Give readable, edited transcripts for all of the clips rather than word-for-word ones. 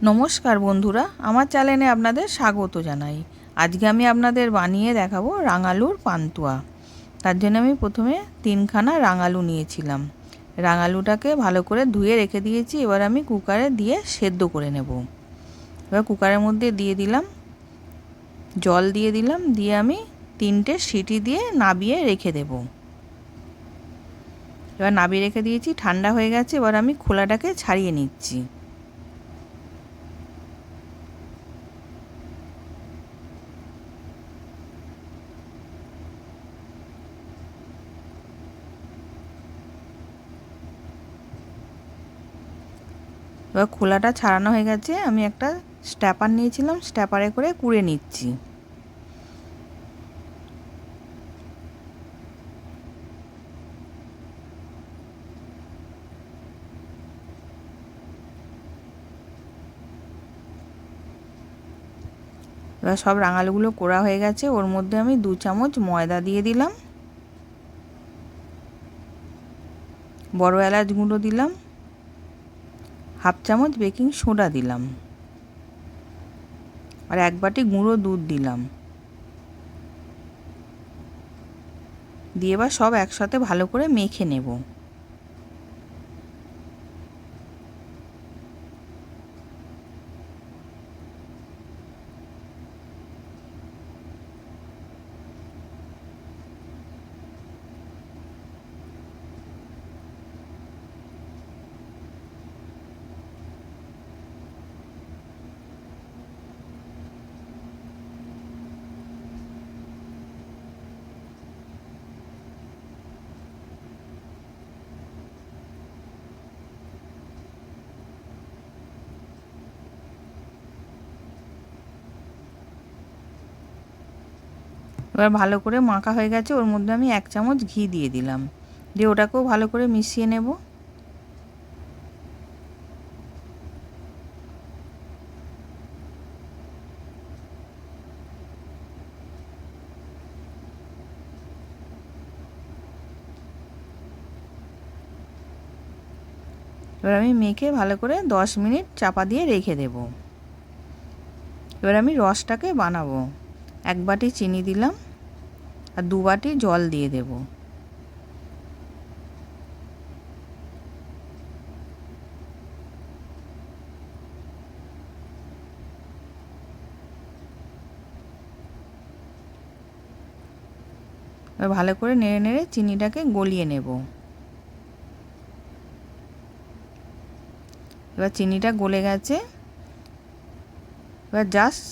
নমস্কার বন্ধুরা, আমার চ্যানেলে আপনাদের স্বাগত জানাই। আজকে আমি আপনাদের বানিয়ে দেখাবো রাঙালুর পান্তুয়া। তার জন্য আমি প্রথমে 3খানা রাঙালু নিয়েছিলাম। রাঙালুটাকে ভালো করে ধুয়ে রেখে দিয়েছি। এবার আমি কুকারে দিয়ে সেদ্ধ করে নেব। এবার কুকারের মধ্যে দিয়ে দিলাম, জল দিয়ে দিলাম, দিয়ে আমি 3টে সিটি দিয়ে নাবিয়ে রেখে দেব। এবার নাবিয়ে রেখে দিয়েছি, ঠান্ডা হয়ে গেছে। এবার আমি খোলাটাকে ছাড়িয়ে নিচ্ছি। এবার খোলাটা ছাড়ানো হয়ে গেছে। আমি একটা স্ট্যাপার নিয়েছিলাম, স্ট্যাপারে করে কুড়ে নিচ্ছি। এবার সব রাঙালুগুলো কোড়া হয়ে গেছে। ওর মধ্যে আমি 2 চামচ ময়দা দিয়ে দিলাম, বড় এলাচ গুঁড়ো দিলাম, হাফ চামচ বেকিং সোডা দিলাম, আর 1 বাটি গুঁড়ো দুধ দিলাম। দিয়ে এবার সব একসাথে ভালো করে মেখে নেব। এবার ভালো করে মাখা হয়ে গেছে। ওর মধ্যে আমি 1 চামচ ঘি দিয়ে দিলাম, দিয়ে ওটাকেও ভালো করে মিশিয়ে নেব। এবার আমি মেখে ভালো করে 10 মিনিট চাপা দিয়ে রেখে দেব। এবার আমি রসটাকে বানাবো। 1 বাটি চিনি দিলাম, আর 2 বাটি জল দিয়ে দেব। এবার ভালো করে নেড়ে নেড়ে চিনিটাকে গলিয়ে নেব। এবার চিনিটা গলে গেছে। এবার জাস্ট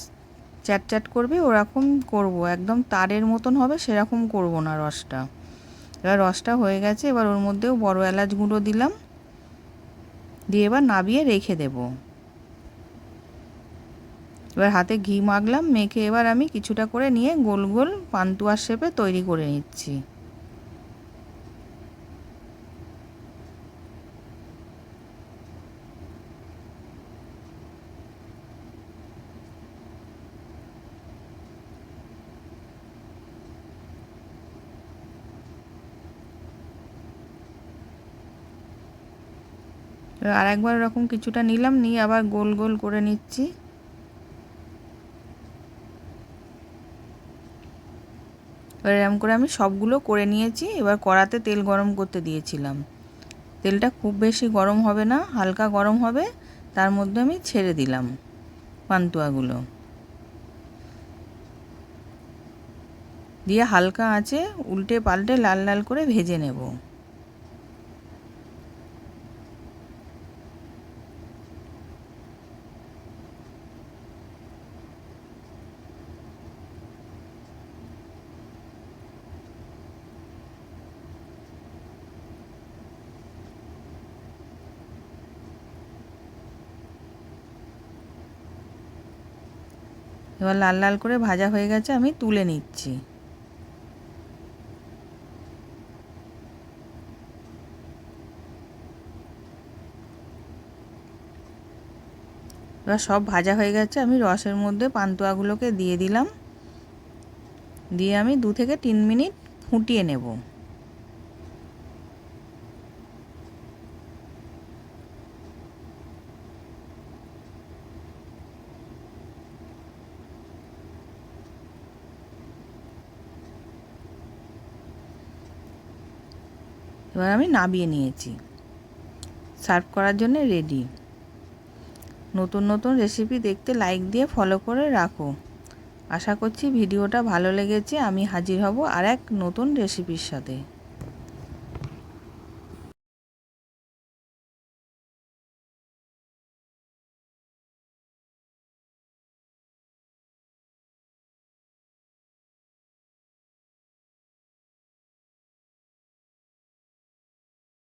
চ্যাট চ্যাট করবে ওরকম করব, একদম তারের মতন হবে সেরকম করব না রসটা। এবার রসটা হয়ে গেছে। এবার ওর মধ্যেও বড় এলাচ গুঁড়ো দিলাম, দিয়ে এবার নাবিয়ে রেখে দেব। এবার হাতে ঘি মাখলাম, মেখে এবার আমি কিছুটা করে নিয়ে গোল গোল পান্তুয়ার শেপে তৈরি করে নিচ্ছি। এবার আরেকবার এরকম কিছুটা নিলাম, নিয়ে আবার গোল গোল করে নিচ্ছি। এবার এরকম করে আমি সবগুলো করে নিয়েছি। এবার কড়াতে তেল গরম করতে দিয়েছিলাম। তেলটা খুব বেশি গরম হবে না, হালকা গরম হবে। তার মধ্যে আমি ছেড়ে দিলাম পান্তুয়াগুলো, দিয়ে হালকা আঁচে উল্টে পাল্টে লাল লাল করে ভেজে নেব। এবার লাল লাল করে ভাজা হয়ে গেছে, আমি তুলে নিচ্ছি। এবার সব ভাজা হয়ে গেছে। আমি রসের মধ্যে পান্তুয়াগুলোকে দিয়ে দিলাম, দিয়ে আমি 2 থেকে 3 মিনিট ফুটিয়ে নেব। এবার আমি নামিয়ে নিয়েছি, সার্ভ করার জন্য রেডি। নতুন নতুন রেসিপি দেখতে লাইক দিয়ে ফলো করে রাখো। আশা করছি ভিডিওটা ভালো লেগেছে। আমি হাজির হব আর এক নতুন রেসিপির সাথে।